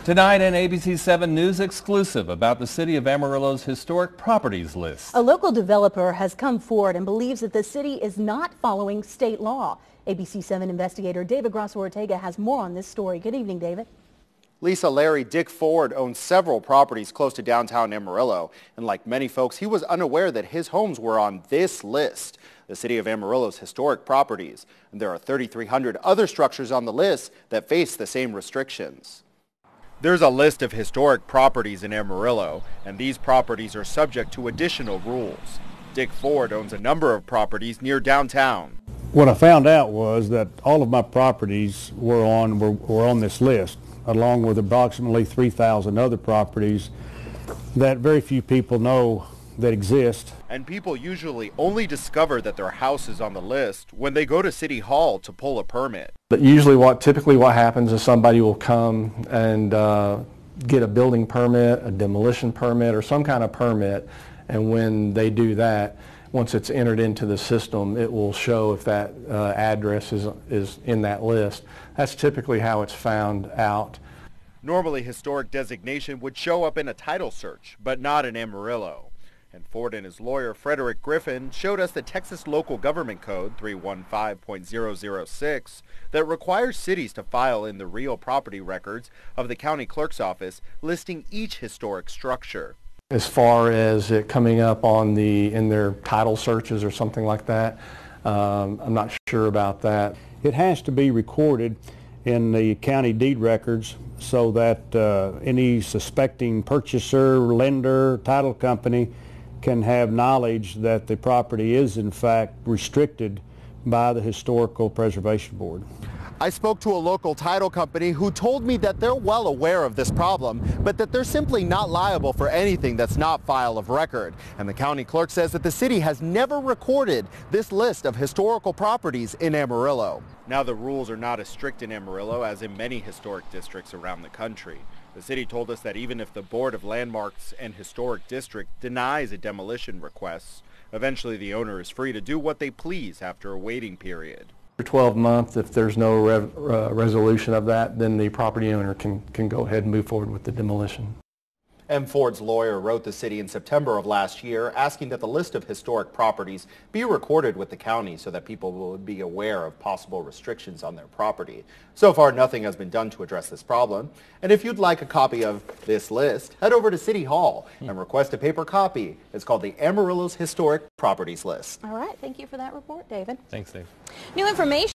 Tonight, an ABC7 News exclusive about the city of Amarillo's historic properties list. A local developer has come forward and believes that the city is not following state law. ABC7 investigator David Grosso-Ortega has more on this story. Good evening, David. Lisa, Larry, Dick Ford owns several properties close to downtown Amarillo, and like many folks, he was unaware that his homes were on this list, the city of Amarillo's historic properties. And there are 3,300 other structures on the list that face the same restrictions. There's a list of historic properties in Amarillo, and these properties are subject to additional rules. Dick Ford owns a number of properties near downtown. What I found out was that all of my properties were on this list, along with approximately 3,000 other properties that very few people know that exist. And people usually only discover that their house is on the list when they go to City Hall to pull a permit. But usually typically what happens is somebody will come and get a building permit, a demolition permit, or some kind of permit, and when they do that, once it's entered into the system, it will show if that address is in that list. That's typically how it's found out. Normally, historic designation would show up in a title search, but not in Amarillo. And Ford and his lawyer, Frederick Griffin, showed us the Texas Local Government Code 315.006 that requires cities to file in the real property records of the county clerk's office listing each historic structure. As far as it coming up in their title searches or something like that, I'm not sure about that. It has to be recorded in the county deed records so that any suspecting purchaser, lender, title company can have knowledge that the property is in fact restricted by the Historical Preservation Board. I spoke to a local title company who told me that they're well aware of this problem, but that they're simply not liable for anything that's not file of record. And the county clerk says that the city has never recorded this list of historical properties in Amarillo. Now, the rules are not as strict in Amarillo as in many historic districts around the country. The city told us that even if the Board of Landmarks and Historic District denies a demolition request, eventually the owner is free to do what they please after a waiting period. For 12 months, if there's no resolution of that, then the property owner can go ahead and move forward with the demolition. M. Ford's lawyer wrote the city in September of last year asking that the list of historic properties be recorded with the county so that people will be aware of possible restrictions on their property. So far, nothing has been done to address this problem. And if you'd like a copy of this list, head over to City Hall and request a paper copy. It's called the Amarillo's Historic Properties List. All right. Thank you for that report, David. Thanks, Dave. New information.